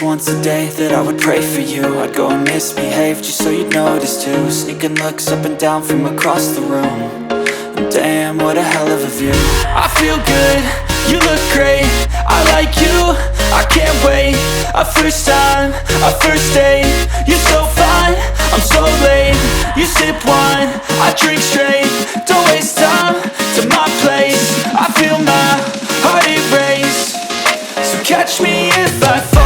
once a day that I would pray for you. I'd go and misbehave just so you'd notice too. Sneaking looks up and down from across the room. And damn, what a hell of a view. I feel good, you look great, I like you, I can't wait. A first time, a first date, you're so fine, I'm so late. You sip wine, I drink straight. Don't waste time to my place. I feel my heart erase. So catch me if I fall.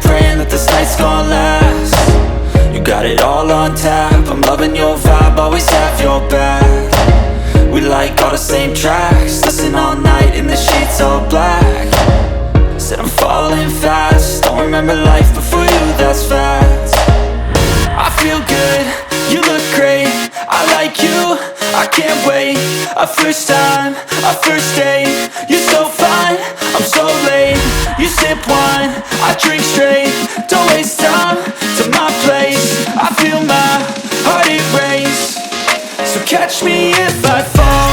Praying that this night's gonna last. You got it all on tap, I'm loving your vibe, always have your back. We like all the same tracks, listen all night in the sheets all black. Said I'm falling fast, don't remember life before you, that's fact. I feel good, you look great, I like you, I can't wait. A first time, a first date, you're so fine, I'm so late. You sip wine, I drink straight. Don't waste time to my place. I feel my heart erase. So catch me if I fall.